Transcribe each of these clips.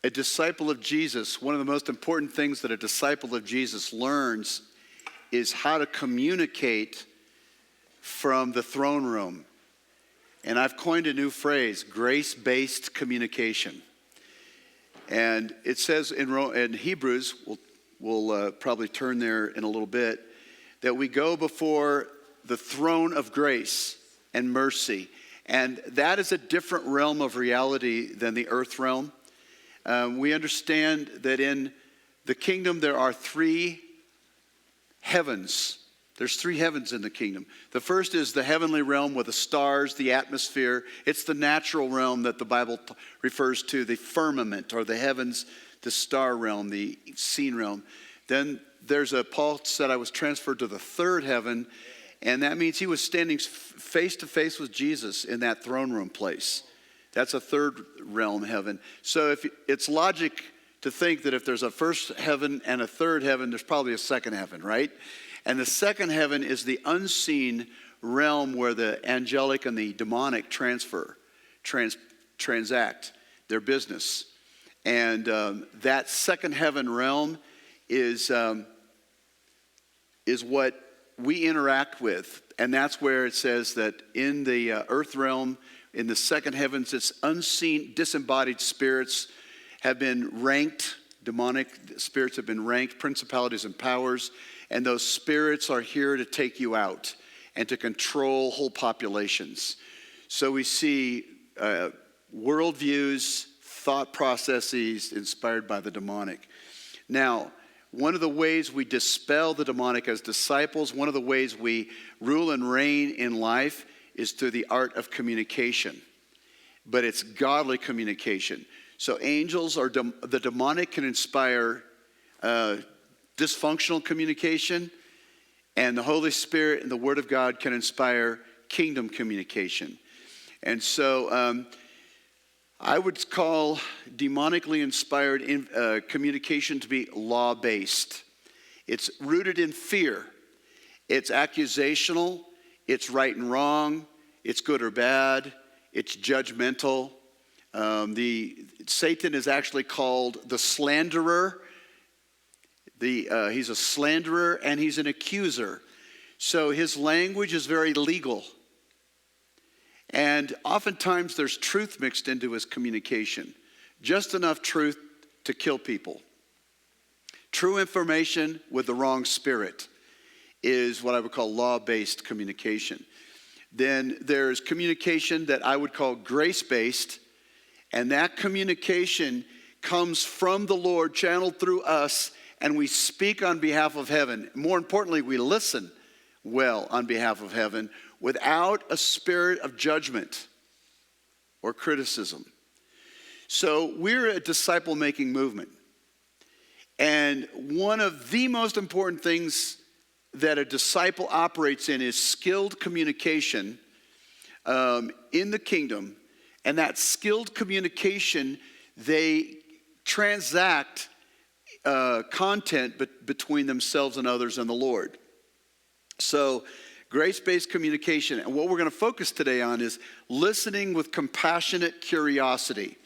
a disciple of Jesus, one of the most important things that a disciple of Jesus learns is how to communicate from the throne room. And I've coined a new phrase, grace-based communication. And it says in Hebrews, we'll probably turn there in a little bit, that we go before the throne of grace and mercy. And that is a different realm of reality than the earth realm. We understand that in the kingdom there are 3 heavens. There's 3 heavens in the kingdom. The first is the heavenly realm with the stars, the atmosphere. It's the natural realm that the Bible refers to, the firmament or the heavens, the star realm, the seen realm. Then Paul said I was transferred to the 3rd heaven, and that means he was standing face to face with Jesus in that throne room place. That's a 3rd realm heaven. So it's logic to think that if there's a 1st heaven and a 3rd heaven, there's probably a 2nd heaven, right? And the 2nd heaven is the unseen realm where the angelic and the demonic transact their business. And that 2nd heaven realm is what we interact with. And that's where it says that in the earth realm, in the 2nd heavens, it's unseen, disembodied spirits have been ranked. Demonic spirits have been ranked, principalities and powers. And those spirits are here to take you out and to control whole populations. So we see worldviews, thought processes inspired by the demonic. Now, one of the ways we dispel the demonic as disciples, one of the ways we rule and reign in life is through the art of communication. But it's godly communication. So angels or the demonic can inspire dysfunctional communication, and the Holy Spirit and the Word of God can inspire kingdom communication. And so I would call demonically inspired communication to be law-based. It's rooted in fear. It's accusational. It's right and wrong. It's good or bad. It's judgmental. Satan is actually called the slanderer. He's a slanderer and he's an accuser. So his language is very legal. And oftentimes there's truth mixed into his communication. Just enough truth to kill people. True information with the wrong spirit is what I would call law-based communication. Then there's communication that I would call grace-based. And that communication comes from the Lord, channeled through us, and we speak on behalf of heaven. More importantly, we listen well on behalf of heaven without a spirit of judgment or criticism. So we're a disciple-making movement. And one of the most important things that a disciple operates in is skilled communication in the kingdom. And that skilled communication, they transact content between themselves and others and the Lord. So grace-based communication. And what we're going to focus today on is listening with compassionate curiosity.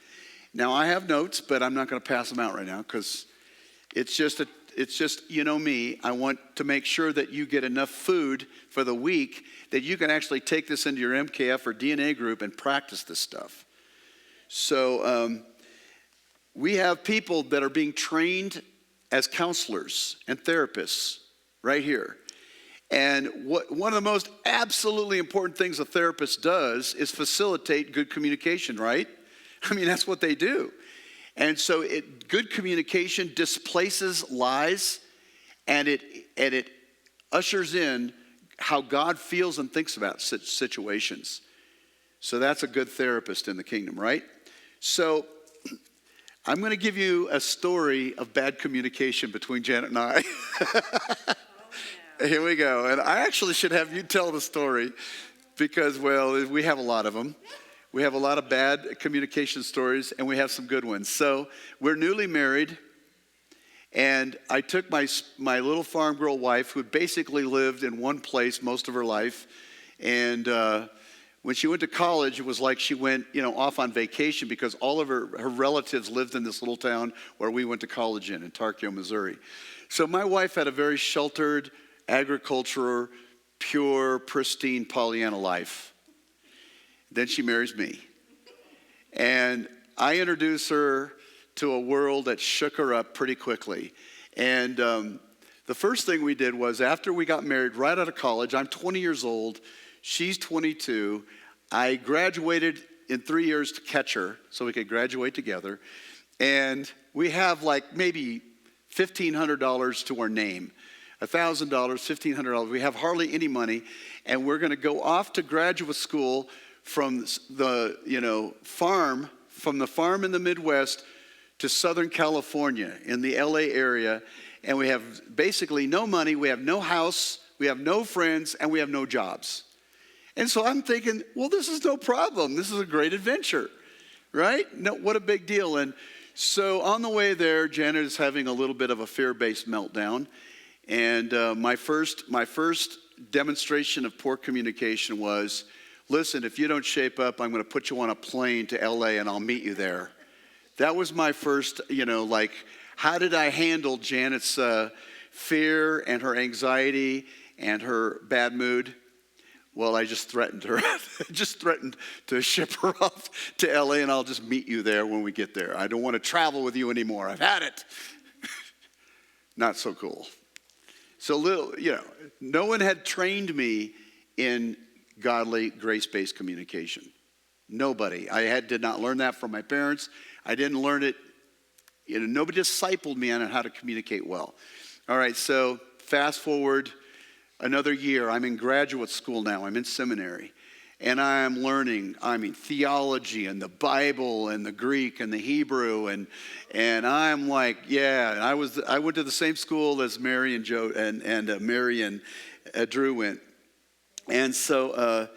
Now, I have notes, but I'm not going to pass them out right now because it's just, you know me, I want to make sure that you get enough food for the week that you can actually take this into your MKF or DNA group and practice this stuff. So we have people that are being trained as counselors and therapists right here. And one of the most absolutely important things a therapist does is facilitate good communication, right? I mean, that's what they do. And so good communication displaces lies, and it ushers in how God feels and thinks about such situations. So that's a good therapist in the kingdom, right? So I'm going to give you a story of bad communication between Janet and I. Here we go. And I actually should have you tell the story because, well, we have a lot of them. We have a lot of bad communication stories, and we have some good ones. So we're newly married, and I took my little farm girl wife, who had basically lived in one place most of her life, and When she went to college, it was like she went, off on vacation because all of her relatives lived in this little town where we went to college in Tarkio, Missouri. So my wife had a very sheltered, agricultural, pure, pristine Pollyanna life. Then she marries me. And I introduced her to a world that shook her up pretty quickly. And the first thing we did was, after we got married right out of college, I'm 20 years old, she's 22. I graduated in 3 years to catch her so we could graduate together. And we have like maybe $1,500 to our name. $1,000, $1,500. We have hardly any money. And we're going to go off to graduate school from the farm in the Midwest to Southern California in the LA area. And we have basically no money, we have no house, we have no friends, and we have no jobs. And so I'm thinking, well, this is no problem. This is a great adventure, right? No, what a big deal. And so on the way there, Janet is having a little bit of a fear-based meltdown. And my first demonstration of poor communication was, listen, if you don't shape up, I'm going to put you on a plane to LA and I'll meet you there. That was my first, how did I handle Janet's fear and her anxiety and her bad mood? Well, I just threatened her. Just threatened to ship her off to LA and I'll just meet you there when we get there. I don't want to travel with you anymore. I've had it. Not so cool. So no one had trained me in godly, grace-based communication. Nobody. I did not learn that from my parents. I didn't learn it. Nobody discipled me on how to communicate well. All right, so fast forward another year. I'm in graduate school now. I'm in seminary. And I am learning, theology and the Bible and the Greek and the Hebrew. And I'm like, yeah. And I went to the same school as Mary and Joe and Mary and Drew went. And so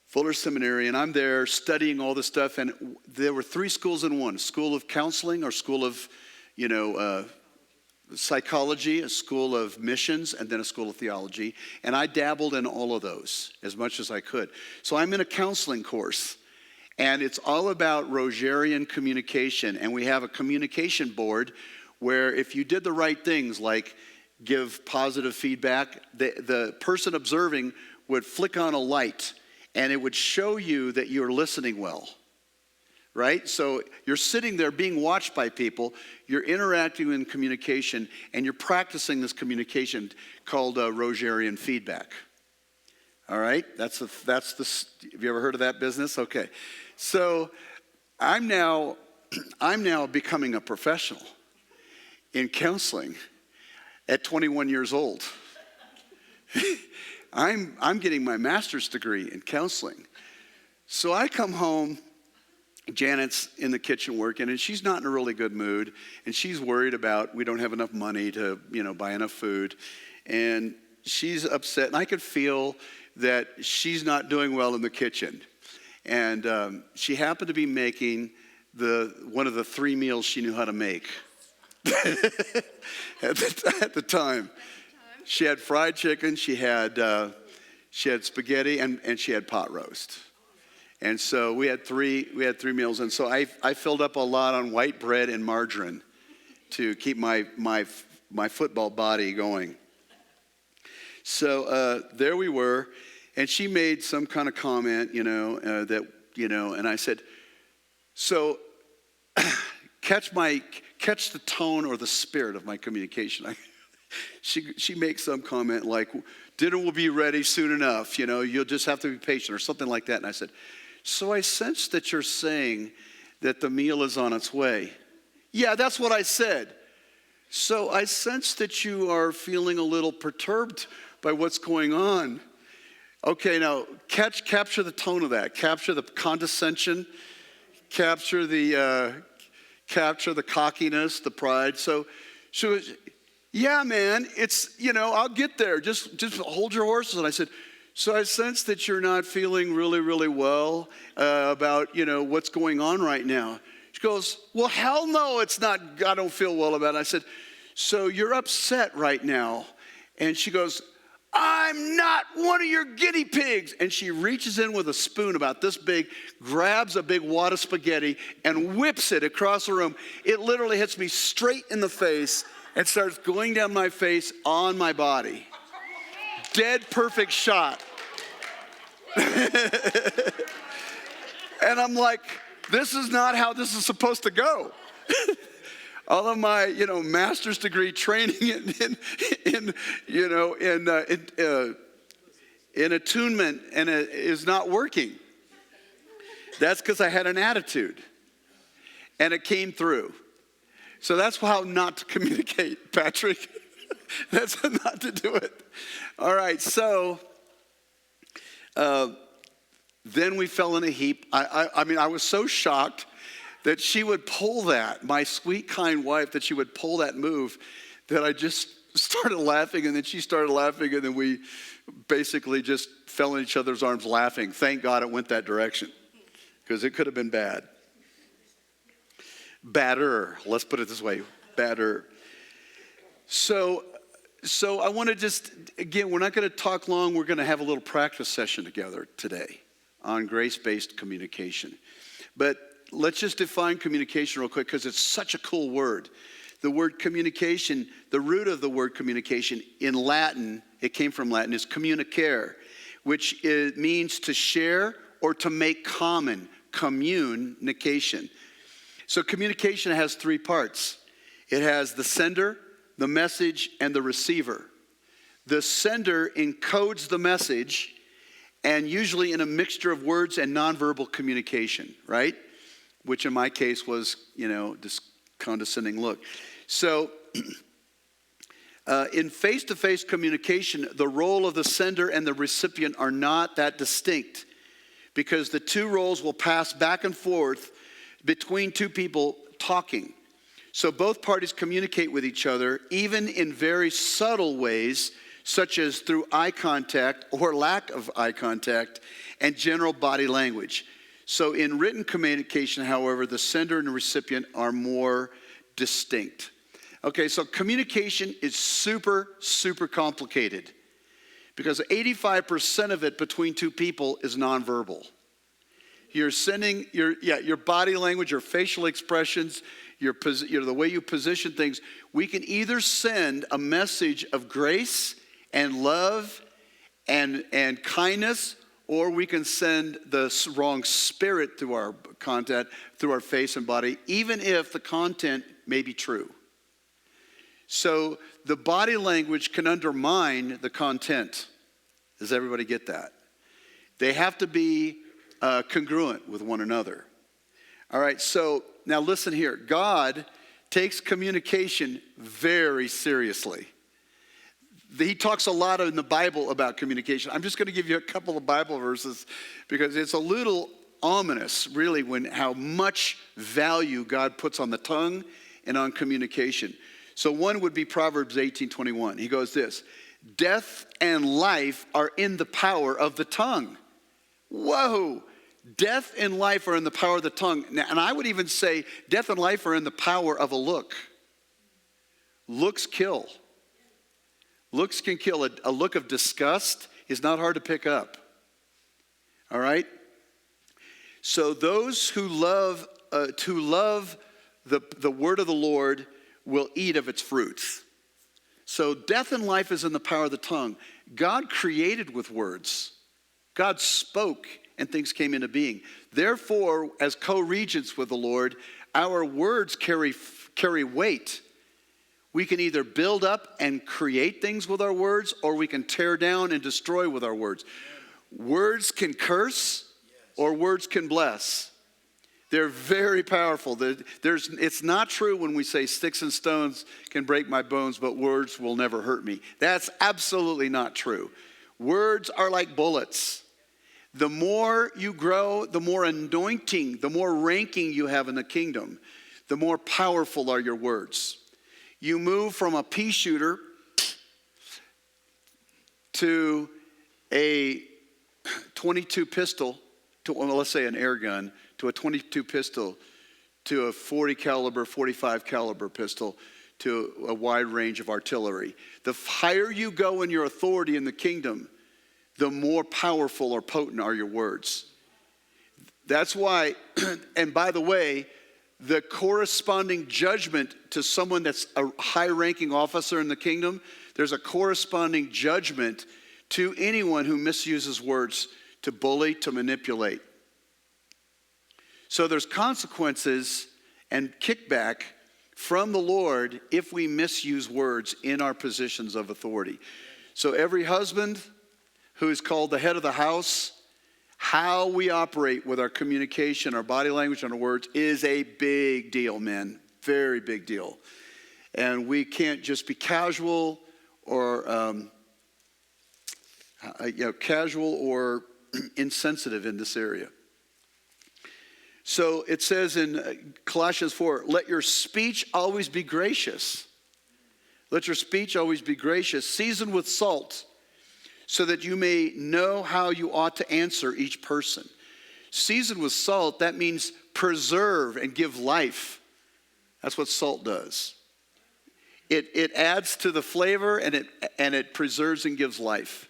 Fuller Seminary, and I'm there studying all this stuff. And there were 3 schools in one: School of Counseling, or School of, Psychology, a School of Missions, and then a School of Theology. And I dabbled in all of those as much as I could. So I'm in a counseling course, and it's all about Rogerian communication. And we have a communication board where if you did the right things, like give positive feedback, the person observing would flick on a light, and it would show you that you're listening well, right? So you're sitting there being watched by people, you're interacting in communication, and you're practicing this communication called Rogerian feedback. All right? Have you ever heard of that business? Okay. So I'm now becoming a professional in counseling at 21 years old. I'm getting my master's degree in counseling. So I come home, Janet's in the kitchen working, and she's not in a really good mood, and she's worried about we don't have enough money to, buy enough food, and she's upset, and I could feel that she's not doing well in the kitchen. And she happened to be making one of the 3 meals she knew how to make at the time. She had fried chicken, she had spaghetti, and she had pot roast. And so we had three meals. And so I filled up a lot on white bread and margarine to keep my football body going. So there we were, and she made some kind of comment, and I said, so catch the tone or the spirit of my communication. She makes some comment like, dinner will be ready soon enough, you'll just have to be patient, or something like that. And I said, so I sense that you're saying that the meal is on its way. Yeah, that's what I said. So I sense that you are feeling a little perturbed by what's going on. Okay, now capture the tone of that. Capture the condescension. Capture the cockiness, the pride. So she was, yeah, man, it's, I'll get there. Just hold your horses. And I said, so I sense that you're not feeling really, really well about, what's going on right now. She goes, well, hell no, it's not, I don't feel well about it. I said, so you're upset right now. And she goes, I'm not one of your guinea pigs. And she reaches in with a spoon about this big, grabs a big wad of spaghetti and whips it across the room. It literally hits me straight in the face and starts going down my face on my body. Dead perfect shot. And I'm like, this is not how this is supposed to go. All of my, master's degree training in attunement is not working. That's because I had an attitude, and it came through. So that's how not to communicate, Patrick. That's how not to do it. All right, so then we fell in a heap. I was so shocked that she would pull that, my sweet, kind wife, that she would pull that move, that I just started laughing, and then she started laughing, and then we basically just fell in each other's arms laughing. Thank God it went that direction, because it could have been bad. Badder, let's put it this way, badder. So I want to just, again, we're not going to talk long. We're going to have a little practice session together today on grace-based communication. But let's just define communication real quick, because it's such a cool word. The word communication, the root of the word communication in Latin, it came from Latin, is communicare, which means to share or to make common, communication. So communication has three parts. It has the sender, the message, and the receiver. The sender encodes the message, and usually in a mixture of words and nonverbal communication, right? Which in my case was, this condescending look. So in face-to-face communication, the role of the sender and the recipient are not that distinct, because the two roles will pass back and forth between two people talking. So both parties communicate with each other, even in very subtle ways, such as through eye contact or lack of eye contact and general body language. So in written communication, however, the sender and the recipient are more distinct. Okay, so communication is super, super complicated, because 85% of it between two people is nonverbal. You're sending your body language, your facial expressions, the way you position things. We can either send a message of grace and love and kindness, or we can send the wrong spirit through our content, through our face and body, even if the content may be true. So the body language can undermine the content. Does everybody get that? They have to be congruent with one another. All right, so now listen here. God takes communication very seriously. He talks a lot in the Bible about communication. I'm just going to give you a couple of Bible verses, because it's a little ominous, really, how much value God puts on the tongue and on communication. So one would be Proverbs 18:21. He goes this: death and life are in the power of the tongue. Whoa! Death and life are in the power of the tongue. Now, and I would even say death and life are in the power of a look. Looks kill. Looks can kill. A look of disgust is not hard to pick up. All right? So those who love the word of the Lord will eat of its fruits. So death and life is in the power of the tongue. God created with words. God spoke and things came into being. Therefore, as co-regents with the Lord, our words carry weight. We can either build up and create things with our words, or we can tear down and destroy with our words. Words can curse, or words can bless. They're very powerful. It's not true when we say sticks and stones can break my bones, but words will never hurt me. That's absolutely not true. Words are like bullets. The more you grow, the more anointing, the more ranking you have in the kingdom, the more powerful are your words. You move from a pea shooter to a 22 pistol, let's say an air gun, to a 22 pistol, to a 40 caliber, 45 caliber pistol, to a wide range of artillery. The higher you go in your authority in the kingdom, the more powerful or potent are your words. That's why, and by the way, the corresponding judgment to someone that's a high-ranking officer in the kingdom, there's a corresponding judgment to anyone who misuses words to bully, to manipulate. So there's consequences and kickback from the Lord if we misuse words in our positions of authority. So every husband who is called the head of the house, how we operate with our communication, our body language, and our words is a big deal, men. Very big deal. And we can't just be casual or insensitive in this area. So it says in Colossians 4, let your speech always be gracious. Let your speech always be gracious, seasoned with salt, so that you may know how you ought to answer each person. Seasoned with salt, that means preserve and give life. That's what salt does. It adds to the flavor and it preserves and gives life.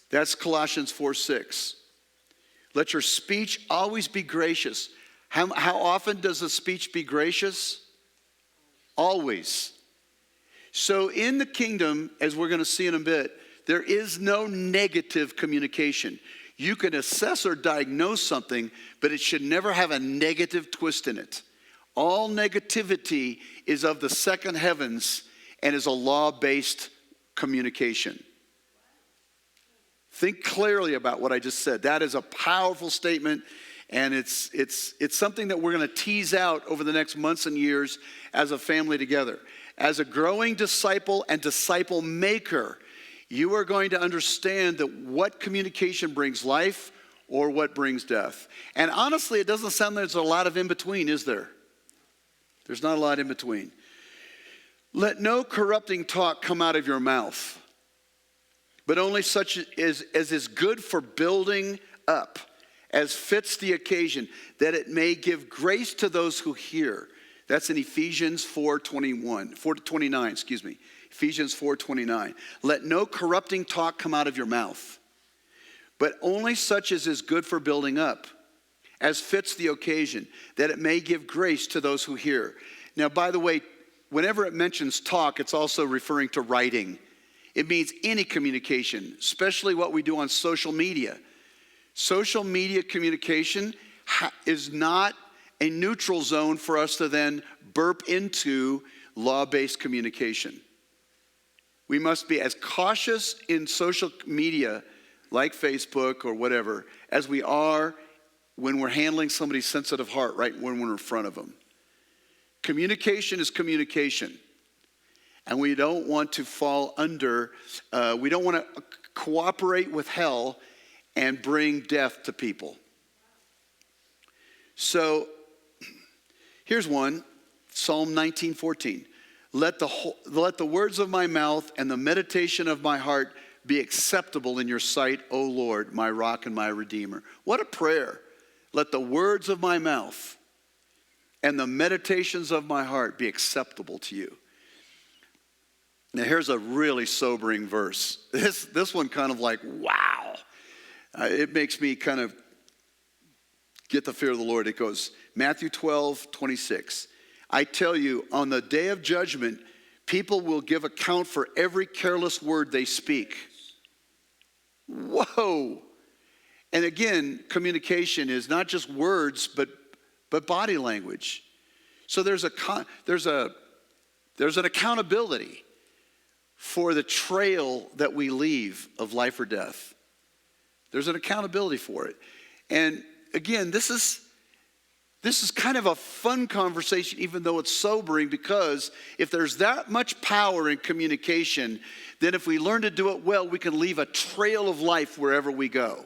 That's Colossians 4:6. Let your speech always be gracious. How often does a speech be gracious? Always. So in the kingdom, as we're going to see in a bit, there is no negative communication. You can assess or diagnose something, but it should never have a negative twist in it. All negativity is of the second heavens and is a law-based communication. Think clearly about what I just said. That is a powerful statement, and it's something that we're going to tease out over the next months and years as a family together. As a growing disciple and disciple maker, you are going to understand that what communication brings life or what brings death. And honestly, it doesn't sound like there's a lot of in between, is there? There's not a lot in between. Let no corrupting talk come out of your mouth, but only such as is good for building up, as fits the occasion, that it may give grace to those who hear. That's in Ephesians 4:29, excuse me. Ephesians 4:29. Let no corrupting talk come out of your mouth, but only such as is good for building up, as fits the occasion, that it may give grace to those who hear. Now, by the way, whenever it mentions talk, it's also referring to writing. It means any communication, especially what we do on social media. Social media communication is not a neutral zone for us to then burp into law-based communication. We must be as cautious in social media, like Facebook or whatever, as we are when we're handling somebody's sensitive heart right when we're in front of them. Communication is communication. And we don't want to fall under, we don't want to cooperate with hell and bring death to people. So, here's one, Psalm 19:14. Let the words of my mouth and the meditation of my heart be acceptable in your sight, O Lord, my rock and my redeemer. What a prayer. Let the words of my mouth and the meditations of my heart be acceptable to you. Now here's a really sobering verse. This one kind of like, wow. It makes me kind of get the fear of the Lord. It goes, Matthew 12:26. I tell you, on the day of judgment, people will give account for every careless word they speak. Whoa. And again, communication is not just words, but body language. So there's an accountability for the trail that we leave of life or death. There's an accountability for it. And again, this is kind of a fun conversation, even though it's sobering, because if there's that much power in communication, then if we learn to do it well, we can leave a trail of life wherever we go.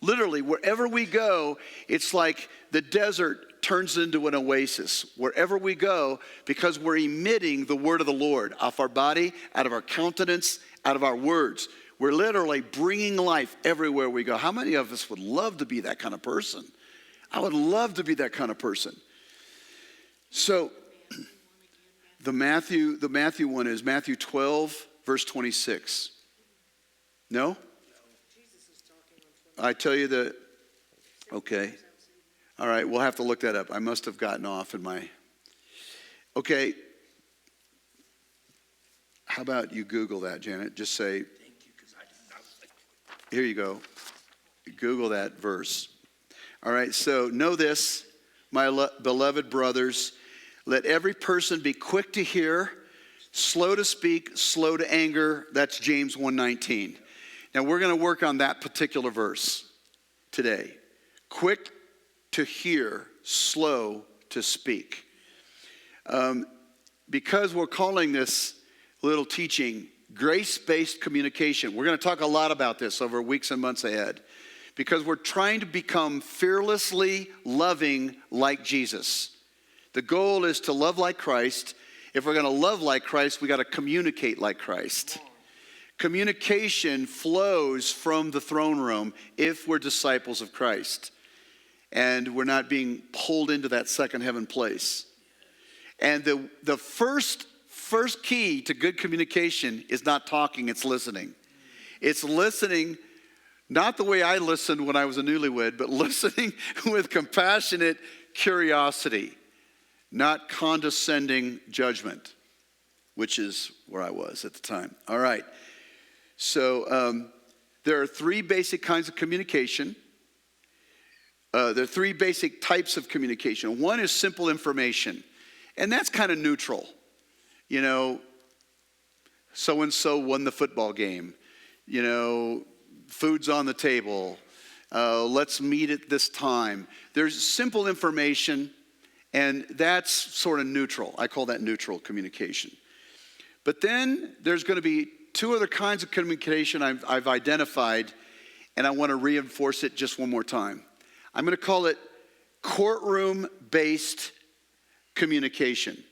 Literally, wherever we go, it's like the desert turns into an oasis. Wherever we go, because we're emitting the word of the Lord off our body, out of our countenance, out of our words. We're literally bringing life everywhere we go. How many of us would love to be that kind of person? I would love to be that kind of person. So, The Matthew one is Matthew 12, verse 26. No? I tell you that, okay. All right, we'll have to look that up. I must have gotten off in my, okay. How about you Google that, Janet? Just say, here you go. Google that verse. All right, so know this, my beloved brothers, let every person be quick to hear, slow to speak, slow to anger. That's James 1:19. Now we're going to work on that particular verse today. Quick to hear, slow to speak. Because we're calling this little teaching grace-based communication. We're going to talk a lot about this over weeks and months ahead. Because we're trying to become fearlessly loving like Jesus. The goal is to love like Christ. If we're going to love like Christ, we got to communicate like Christ. Communication flows from the throne room if we're disciples of Christ. And we're not being pulled into that second heaven place. And the first key to good communication is not talking, it's listening. It's listening. Not the way I listened when I was a newlywed, but listening with compassionate curiosity, not condescending judgment, which is where I was at the time. All right. So there are three basic kinds of communication. There are three basic types of communication. One is simple information, and that's kind of neutral. You know, so-and-so won the football game. You know, food's on the table. Let's meet at this time. There's simple information, and that's sort of neutral. I call that neutral communication. But then there's going to be two other kinds of communication I've identified, and I want to reinforce it just one more time. I'm going to call it courtroom-based communication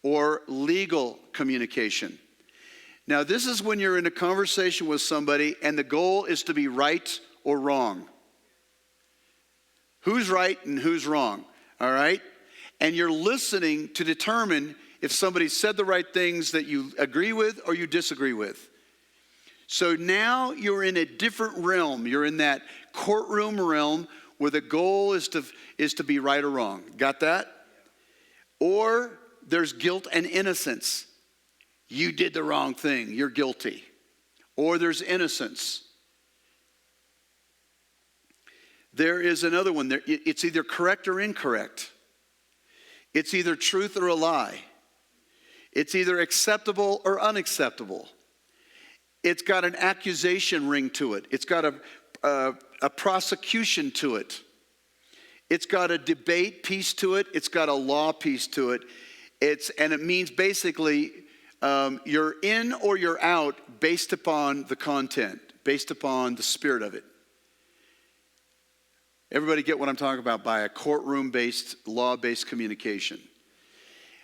or legal communication. Now, this is when you're in a conversation with somebody and the goal is to be right or wrong. Who's right and who's wrong, all right? And you're listening to determine if somebody said the right things that you agree with or you disagree with. So now you're in a different realm. You're in that courtroom realm where the goal is to be right or wrong. Got that? Or there's guilt and innocence. You did the wrong thing. You're guilty. Or there's innocence. There is another one. It's either correct or incorrect. It's either truth or a lie. It's either acceptable or unacceptable. It's got an accusation ring to it. It's got a prosecution to it. It's got a debate piece to it. It's got a law piece to it. And it means basically you're in or you're out based upon the content, based upon the spirit of it. Everybody get what I'm talking about by a courtroom-based, law-based communication.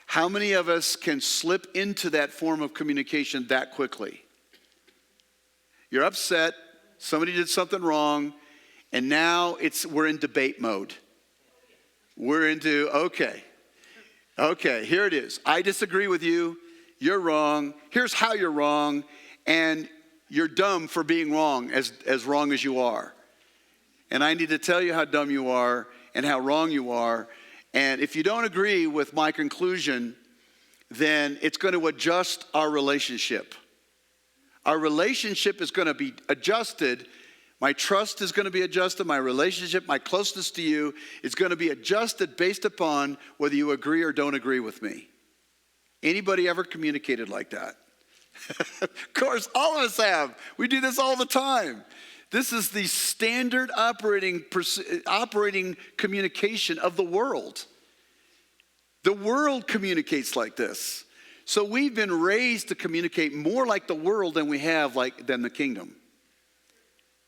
How many of us can slip into that form of communication that quickly? You're upset, somebody did something wrong, and now we're in debate mode. We're into, okay, here it is. I disagree with you. You're wrong. Here's how you're wrong. And you're dumb for being wrong as wrong as you are. And I need to tell you how dumb you are and how wrong you are. And if you don't agree with my conclusion, then it's going to adjust our relationship. Our relationship is going to be adjusted. My trust is going to be adjusted. My relationship, my closeness to you is going to be adjusted based upon whether you agree or don't agree with me. Anybody ever communicated like that? Of course, all of us have. We do this all the time. This is the standard operating communication of the world. The world communicates like this. So we've been raised to communicate more like the world than we have than the kingdom.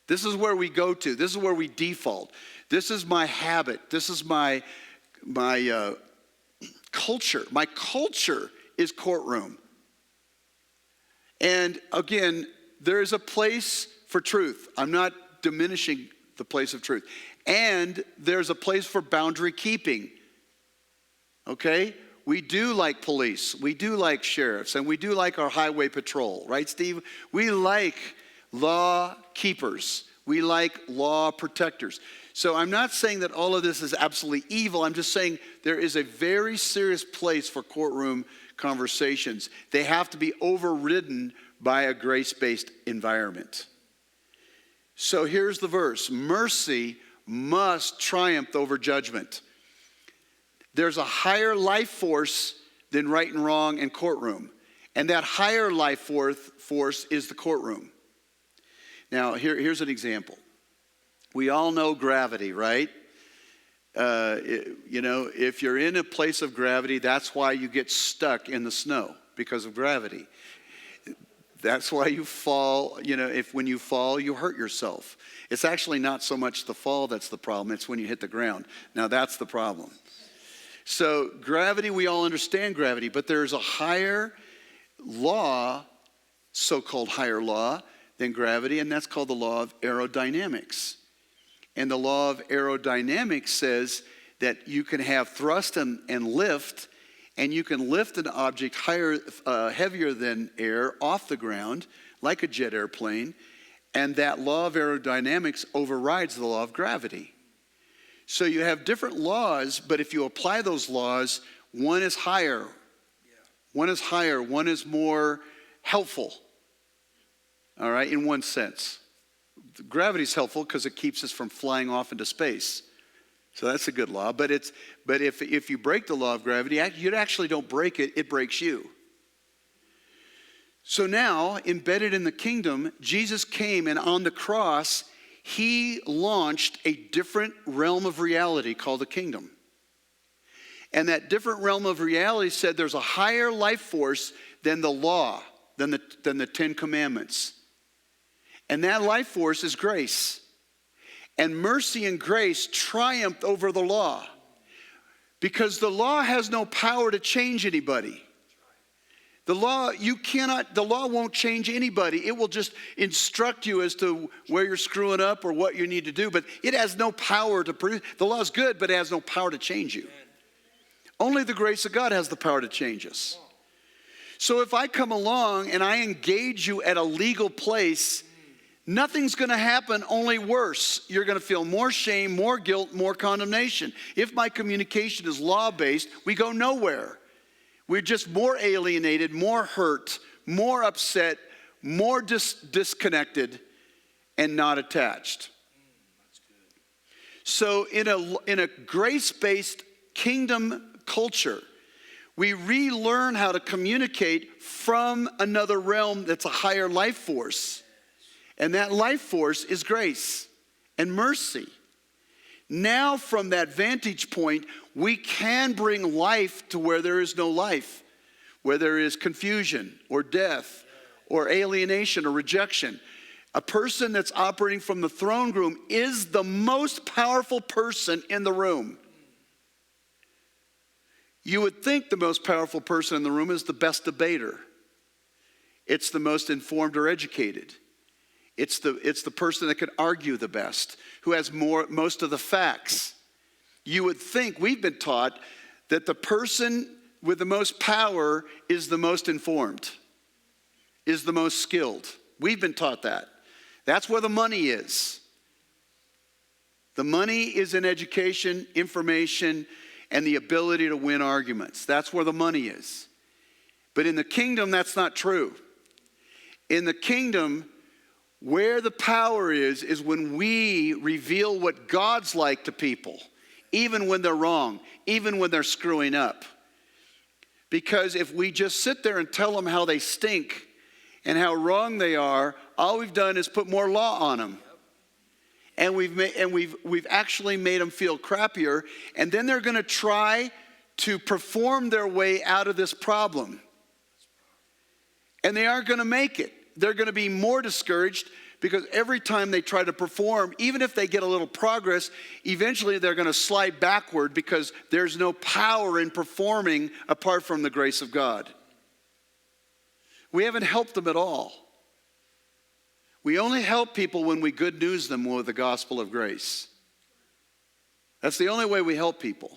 This is where we go to. This is where we default. This is my habit. This is my culture. My culture is courtroom. And again, there is a place for truth. I'm not diminishing the place of truth. And there's a place for boundary keeping. Okay? We do like police. We do like sheriffs. And we do like our highway patrol. Right, Steve? We like law keepers. We like law protectors. So I'm not saying that all of this is absolutely evil. I'm just saying there is a very serious place for courtroom conversations. They have to be overridden by a grace-based environment. So here's the verse. Mercy must triumph over judgment. There's a higher life force than right and wrong in courtroom. And that higher life force is the courtroom. Now, here's an example. We all know gravity, right? If you're in a place of gravity, that's why you get stuck in the snow, because of gravity. That's why you fall. When you fall, you hurt yourself. It's actually not so much the fall that's the problem. It's when you hit the ground. Now, that's the problem. So gravity, we all understand gravity, but there's a higher law, so-called higher law, than gravity, and that's called the law of aerodynamics. And the law of aerodynamics says that you can have thrust and lift, and you can lift an object heavier than air off the ground, like a jet airplane, and that law of aerodynamics overrides the law of gravity. So you have different laws, but if you apply those laws, one is higher. One is higher. One is more helpful. All right, in one sense. Gravity is helpful because it keeps us from flying off into space. So that's a good law. But if you break the law of gravity, you actually don't break it, it breaks you. So now, embedded in the kingdom, Jesus came, and on the cross, he launched a different realm of reality called the kingdom. And that different realm of reality said there's a higher life force than the law, than the Ten Commandments. And that life force is grace. And mercy and grace triumphed over the law. Because the law has no power to change anybody. The law won't change anybody. It will just instruct you as to where you're screwing up or what you need to do. But it has no power to produce. The law is good, but it has no power to change you. Only the grace of God has the power to change us. So if I come along and I engage you at a legal place, nothing's going to happen, only worse. You're going to feel more shame, more guilt, more condemnation. If my communication is law-based, we go nowhere. We're just more alienated, more hurt, more upset, more disconnected, and not attached. So in a grace-based kingdom culture, we relearn how to communicate from another realm that's a higher life force. And that life force is grace and mercy. Now, from that vantage point, we can bring life to where there is no life, where there is confusion or death or alienation or rejection. A person that's operating from the throne room is the most powerful person in the room. You would think the most powerful person in the room is the best debater. It's the most informed or educated. It's the person that can argue the best, who has most of the facts. You would think, we've been taught, that the person with the most power is the most informed, is the most skilled. We've been taught that. That's where the money is. The money is in education, information, and the ability to win arguments. That's where the money is. But in the kingdom, that's not true. In the kingdom, where the power is when we reveal what God's like to people, even when they're wrong, even when they're screwing up. Because if we just sit there and tell them how they stink and how wrong they are, all we've done is put more law on them. And we've actually made them feel crappier, and then they're going to try to perform their way out of this problem. And they aren't going to make it. They're going to be more discouraged because every time they try to perform, even if they get a little progress, eventually they're going to slide backward because there's no power in performing apart from the grace of God. We haven't helped them at all. We only help people when we good news them with the gospel of grace. That's the only way we help people.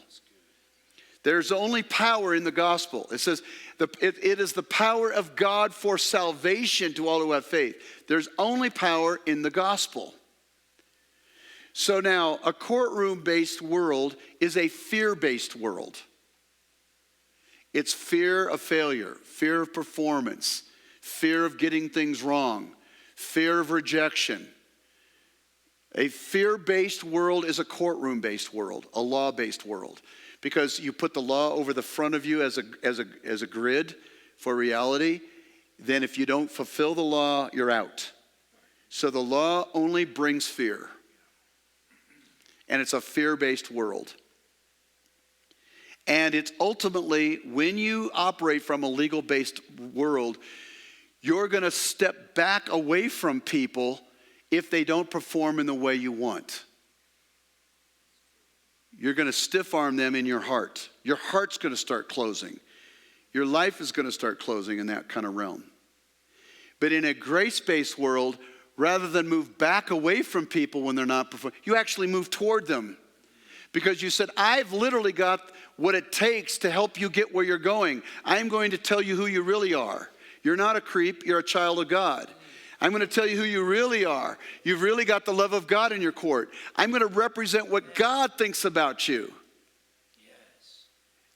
There's only power in the gospel. It says it is the power of God for salvation to all who have faith. There's only power in the gospel. So now, a courtroom-based world is a fear-based world. It's fear of failure, fear of performance, fear of getting things wrong, fear of rejection. A fear-based world is a courtroom-based world, a law-based world. Because you put the law over the front of you as a grid for reality, then if you don't fulfill the law, you're out. So the law only brings fear. And it's a fear-based world. And it's ultimately, when you operate from a legal-based world, you're going to step back away from people if they don't perform in the way you want. You're going to stiff-arm them in your heart. Your heart's going to start closing. Your life is going to start closing in that kind of realm. But in a grace-based world, rather than move back away from people when they're not performing, you actually move toward them. Because you said, I've literally got what it takes to help you get where you're going. I'm going to tell you who you really are. You're not a creep, you're a child of God. I'm going to tell you who you really are. You've really got the love of God in your court. I'm going to represent what God thinks about you. Yes.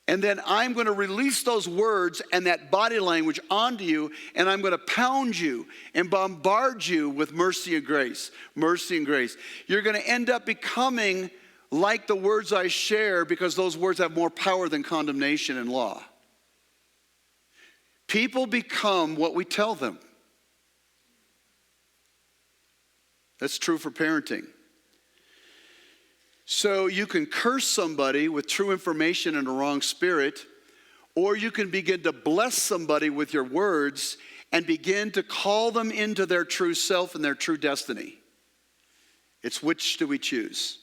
And then I'm going to release those words and that body language onto you, and I'm going to pound you and bombard you with mercy and grace. Mercy and grace. You're going to end up becoming like the words I share, because those words have more power than condemnation and law. People become what we tell them. That's true for parenting. So you can curse somebody with true information and a wrong spirit, or you can begin to bless somebody with your words and begin to call them into their true self and their true destiny. It's which do we choose?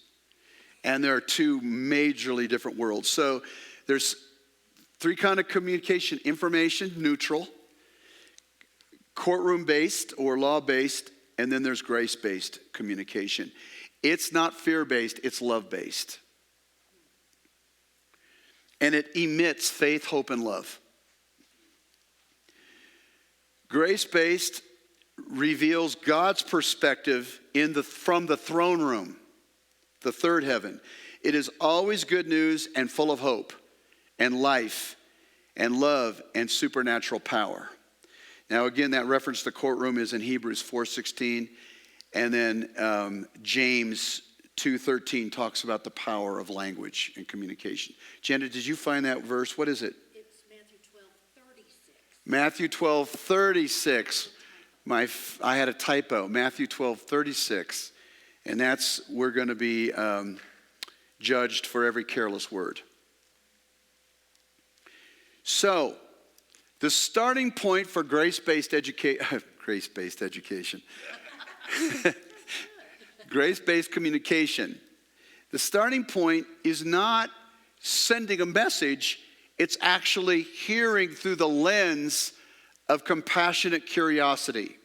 And there are two majorly different worlds. So there's three kinds of communication: information, neutral, courtroom-based or law-based, and then there's grace-based communication. It's not fear-based, it's love-based. And it emits faith, hope, and love. Grace-based reveals God's perspective from the throne room, the third heaven. It is always good news and full of hope and life and love and supernatural power. Now, again, that reference to the courtroom is in Hebrews 4:16, and then James 2:13 talks about the power of language and communication. Jenna, did you find that verse? What is it? It's Matthew 12:36. Matthew 12:36. I had a typo. Matthew 12:36, and we're going to be judged for every careless word. So, the starting point for grace-based education, grace-based communication. The starting point is not sending a message, it's actually hearing through the lens of compassionate curiosity.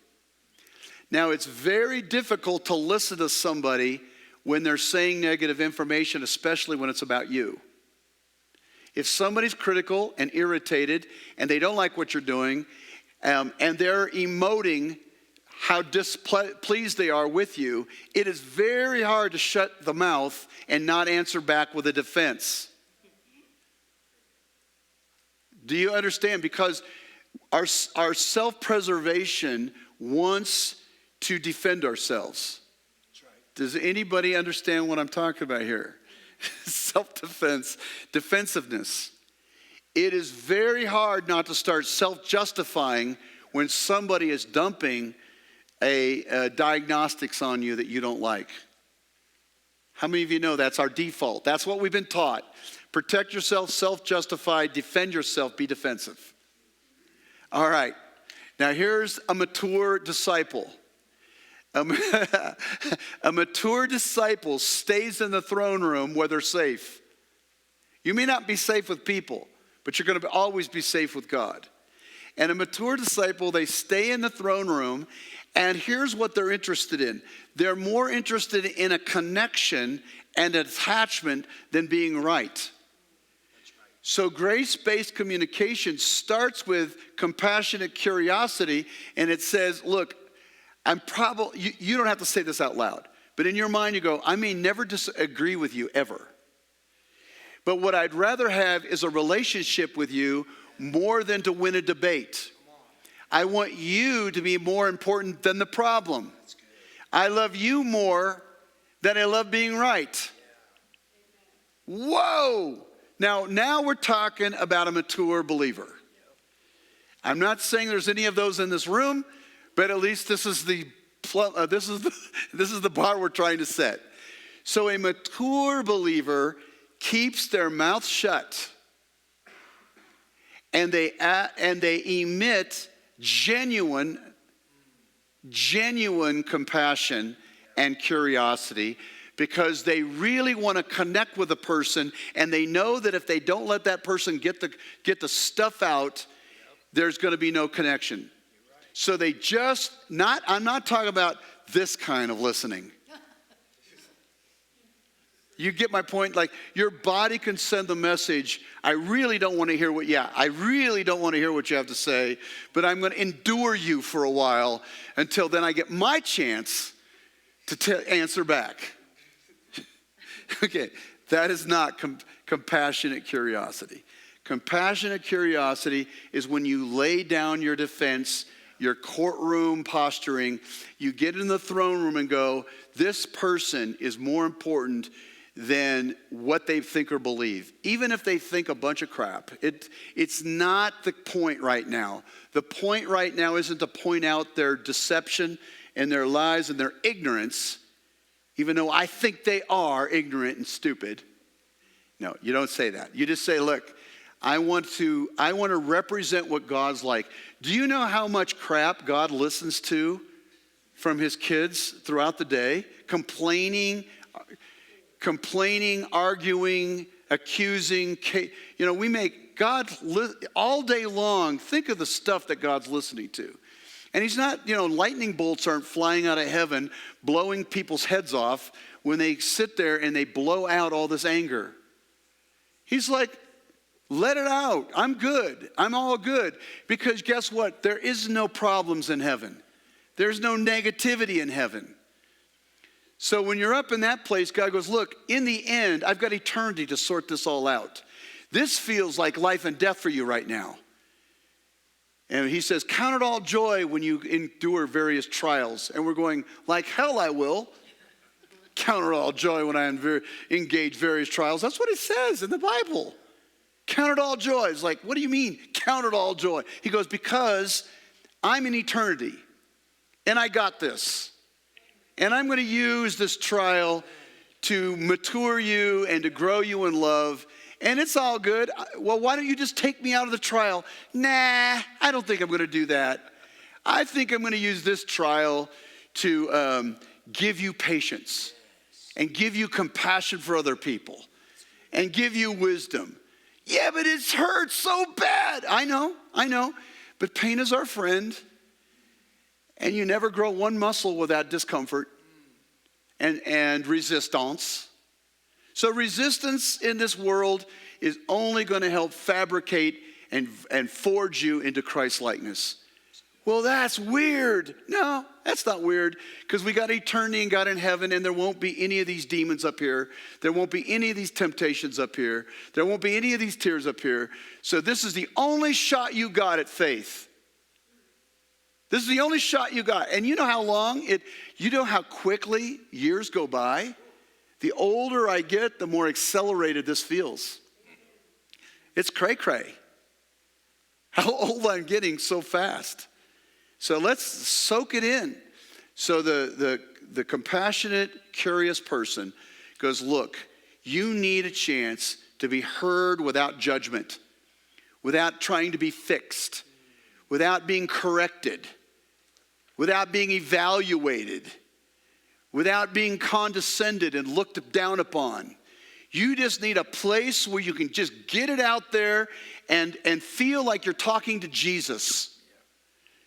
Now, it's very difficult to listen to somebody when they're saying negative information, especially when it's about you. If somebody's critical and irritated and they don't like what you're doing, and they're emoting how displeased they are with you, it is very hard to shut the mouth and not answer back with a defense. Do you understand? Because our self-preservation wants to defend ourselves. That's right. Does anybody understand what I'm talking about here? Self-defense, defensiveness. It is very hard not to start self-justifying when somebody is dumping a diagnostics on you that you don't like. How many of you know that's our default? That's what we've been taught. Protect yourself, self-justify, defend yourself, be defensive. All right. Now here's a mature disciple. A mature disciple stays in the throne room where they're safe. You may not be safe with people, but you're going to always be safe with God. And a mature disciple, they stay in the throne room, and here's what they're interested in. They're more interested in a connection and attachment than being right. So grace-based communication starts with compassionate curiosity, and it says, look, you don't have to say this out loud, but in your mind you go, I may never disagree with you ever. But what I'd rather have is a relationship with you more than to win a debate. I want you to be more important than the problem. I love you more than I love being right. Whoa! Now we're talking about a mature believer. I'm not saying there's any of those in this room, but at least this is the bar we're trying to set. So a mature believer keeps their mouth shut, and they emit genuine compassion and curiosity, because they really want to connect with a person, and they know that if they don't let that person get the stuff out, there's going to be no connection. So they I'm not talking about this kind of listening. You get my point? Like, your body can send the message, I really don't want to hear what you have to say, but I'm going to endure you for a while until then I get my chance to answer back. Okay, that is not compassionate curiosity. Compassionate curiosity is when you lay down your defense, your courtroom posturing, you get in the throne room and go, this person is more important than what they think or believe. Even if they think a bunch of crap, it's not the point right now. The point right now isn't to point out their deception and their lies and their ignorance, even though I think they are ignorant and stupid. No, you don't say that. You just say, look, I want to represent what God's like. Do you know how much crap God listens to from his kids throughout the day? Complaining, arguing, accusing. We make God all day long. Think of the stuff that God's listening to. And he's not, lightning bolts aren't flying out of heaven, blowing people's heads off when they sit there and they blow out all this anger. He's like, let it out. I'm good. I'm all good. Because guess what? There is no problems in heaven. There's no negativity in heaven. So when you're up in that place, God goes, look, in the end, I've got eternity to sort this all out. This feels like life and death for you right now. And he says, count it all joy when you endure various trials. And we're going, like hell I will. Count it all joy when I engage various trials. That's what it says in the Bible. Count it all joy. It's like, what do you mean, count it all joy? He goes, because I'm in eternity, and I got this. And I'm going to use this trial to mature you and to grow you in love. And it's all good. Well, why don't you just take me out of the trial? Nah, I don't think I'm going to do that. I think I'm going to use this trial to give you patience and give you compassion for other people and give you wisdom. Yeah, but it hurts so bad. I know. But pain is our friend. And you never grow one muscle without discomfort and resistance. So resistance in this world is only going to help fabricate and forge you into Christ-likeness. Well, that's weird. No, that's not weird, because we got eternity and God in heaven, and there won't be any of these demons up here. There won't be any of these temptations up here. There won't be any of these tears up here. So this is the only shot you got at faith. This is the only shot you got. And you know how quickly years go by? The older I get, the more accelerated this feels. It's cray-cray. How old I'm getting so fast. So let's soak it in. So the compassionate, curious person goes, look, you need a chance to be heard without judgment, without trying to be fixed, without being corrected, without being evaluated, without being condescended and looked down upon. You just need a place where you can just get it out there and feel like you're talking to Jesus.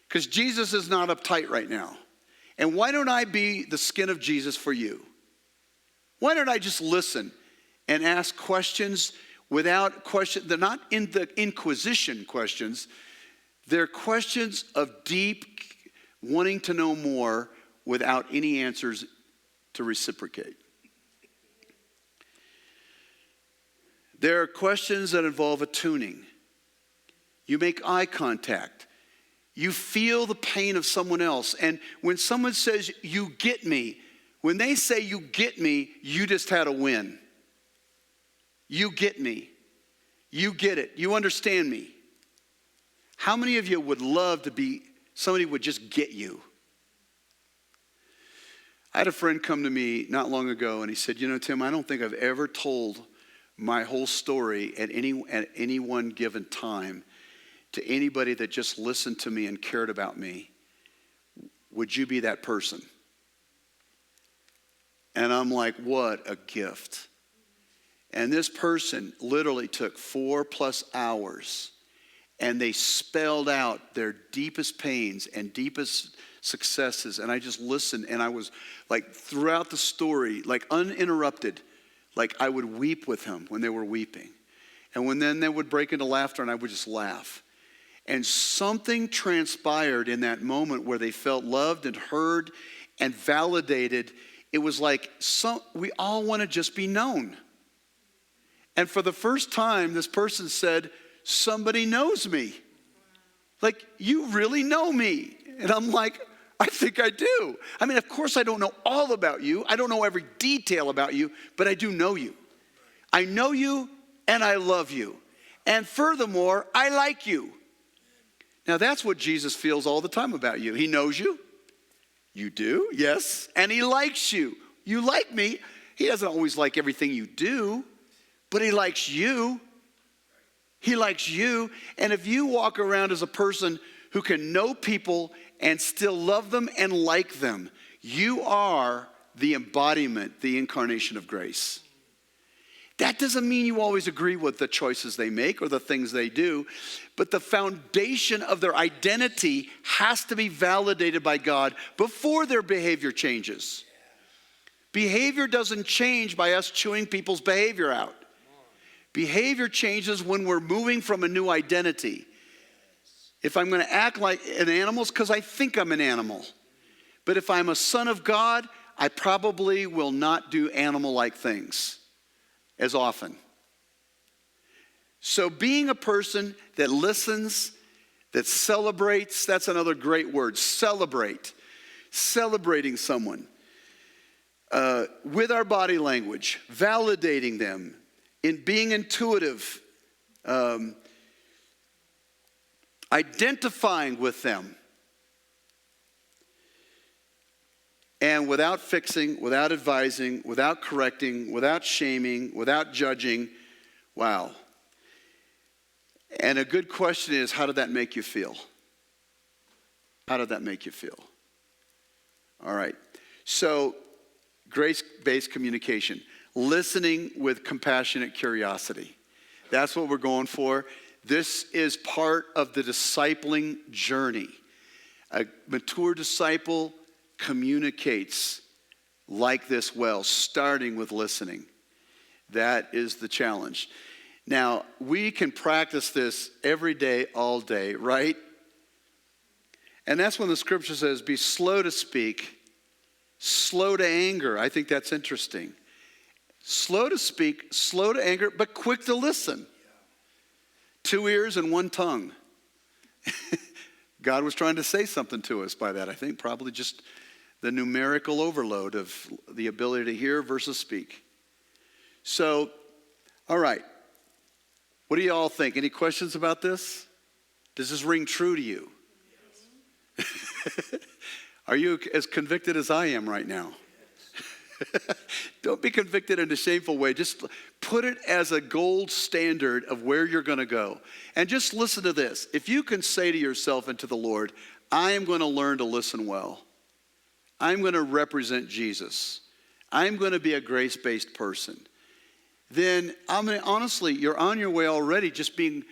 Because Jesus is not uptight right now. And why don't I be the skin of Jesus for you? Why don't I just listen and ask questions without question. They're not in the inquisition questions. They're questions of deep wanting to know more without any answers to reciprocate. There are questions that involve attuning. You make eye contact. You feel the pain of someone else. And when someone says, you get me, when they say you get me, you just had a win. You get me. You get it. You understand me. How many of you would love to be somebody who would just get you? I had a friend come to me not long ago and he said, Tim, I don't think I've ever told my whole story at any one given time to anybody that just listened to me and cared about me. Would you be that person? And I'm like, what a gift. And this person literally took 4+ hours and they spelled out their deepest pains and deepest successes. And I just listened and I was like throughout the story, like uninterrupted, like I would weep with him when they were weeping. And then they would break into laughter and I would just laugh. And something transpired in that moment where they felt loved and heard and validated. It was like we all want to just be known. And for the first time, this person said, somebody knows me. Like, you really know me. And I'm like, I think I do. I mean, of course I don't know all about you. I don't know every detail about you, but I do know you. I know you and I love you. And furthermore, I like you. Now that's what Jesus feels all the time about you. He knows you. You do, yes. And he likes you. You like me. He doesn't always like everything you do, but he likes you. He likes you. And if you walk around as a person who can know people and still love them and like them, you are the embodiment, the incarnation of grace. That doesn't mean you always agree with the choices they make or the things they do, but the foundation of their identity has to be validated by God before their behavior changes. Behavior doesn't change by us chewing people's behavior out. Behavior changes when we're moving from a new identity. If I'm going to act like an animal, it's because I think I'm an animal. But if I'm a son of God, I probably will not do animal-like things as often. So being a person that listens, that celebrates, that's another great word, celebrate. Celebrating someone with our body language, validating them, in being intuitive, identifying with them. And without fixing, without advising, without correcting, without shaming, without judging. Wow. And a good question is, how did that make you feel? How did that make you feel? All right. So, grace-based communication. Listening with compassionate curiosity. That's what we're going for. This is part of the discipling journey. A mature disciple communicates like this well, starting with listening. That is the challenge. Now, we can practice this every day, all day, right? And that's when the scripture says, be slow to speak, slow to anger. I think that's interesting. Slow to speak, slow to anger, but quick to listen. 2 ears and 1 tongue. God was trying to say something to us by that. I think probably just the numerical overload of the ability to hear versus speak. So, all right. What do you all think? Any questions about this? Does this ring true to you? Yes. Are you as convicted as I am right now? Don't be convicted in a shameful way. Just put it as a gold standard of where you're going to go. And just listen to this. If you can say to yourself and to the Lord, I am going to learn to listen well. I'm going to represent Jesus. I'm going to be a grace-based person. Then, honestly, you're on your way already. Just being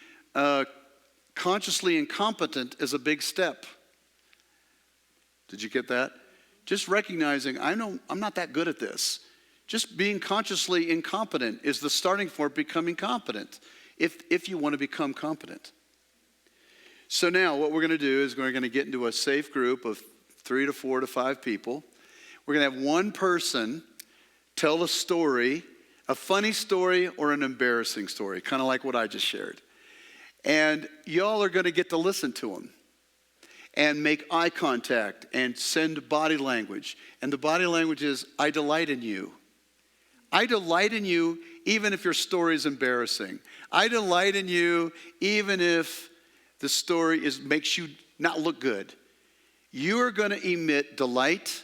consciously incompetent is a big step. Did you get that? Just recognizing, I'm not that good at this. Just being consciously incompetent is the starting for becoming competent, if you want to become competent. So now what we're going to do is we're going to get into a safe group of 3 to 4 to 5 people. We're going to have one person tell a story, a funny story or an embarrassing story, kind of like what I just shared. And y'all are going to get to listen to them and make eye contact and send body language. And the body language is, I delight in you. I delight in you even if your story is embarrassing. I delight in you even if the story makes you not look good. You are going to emit delight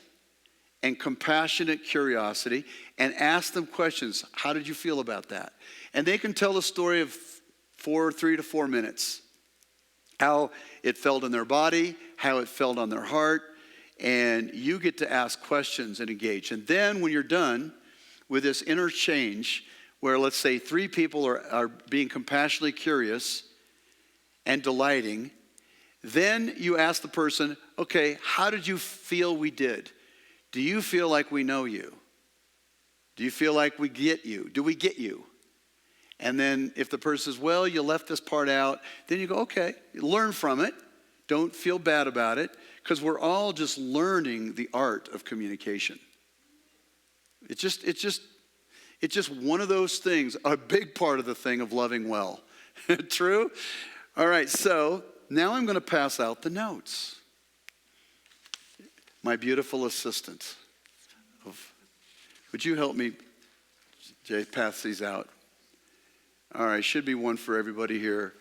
and compassionate curiosity and ask them questions. How did you feel about that? And they can tell a story of 3 to 4 minutes. How it felt in their body, how it felt on their heart, and you get to ask questions and engage. And then when you're done with this interchange, where let's say 3 people are being compassionately curious and delighting, then you ask the person, okay, how did you feel we did? Do you feel like we know you? Do you feel like we get you? Do we get you? And then if the person says, well, you left this part out, then you go, okay, learn from it. Don't feel bad about it, because we're all just learning the art of communication. It's just one of those things, a big part of the thing of loving well. True? All right, so now I'm going to pass out the notes. My beautiful assistant. Would you help me, Jay, pass these out? All right, should be one for everybody here.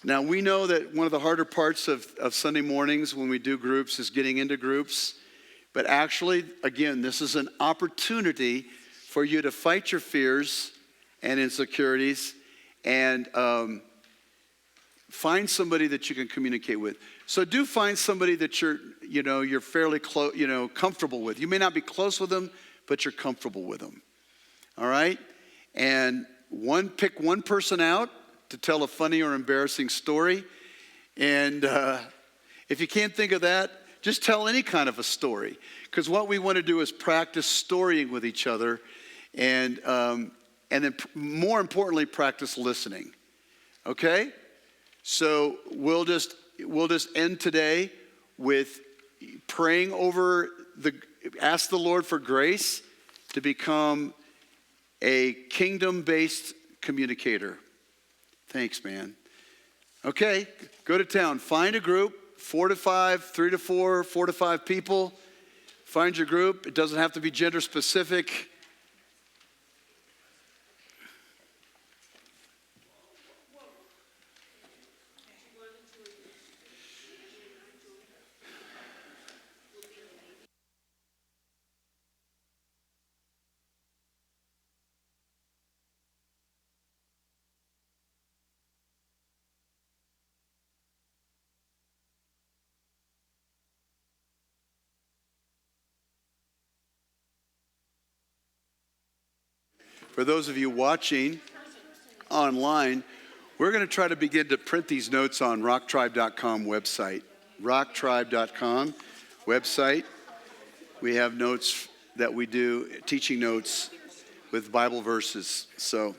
Now, we know that one of the harder parts of Sunday mornings when we do groups is getting into groups. But actually, again, this is an opportunity for you to fight your fears and insecurities and find somebody that you can communicate with. So do find somebody that you're fairly comfortable with. You may not be close with them, but you're comfortable with them. All right? And pick one person out to tell a funny or embarrassing story. And if you can't think of that, just tell any kind of a story. Because what we want to do is practice storying with each other, and then more importantly, practice listening. Okay? So we'll just end today with praying over ask the Lord for grace to become a kingdom-based communicator. Thanks, man. Okay, go to town. Find a group, 4 to 5, 3 to 4, 4 to 5 people. Find your group. It doesn't have to be gender specific. For those of you watching online, we're going to try to begin to print these notes on rocktribe.com website. Rocktribe.com website. We have notes that we do, teaching notes with Bible verses. So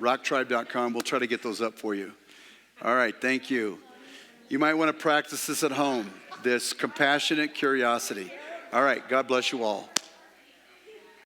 rocktribe.com, we'll try to get those up for you. All right, thank you. You might want to practice this at home, this compassionate curiosity. All right, God bless you all.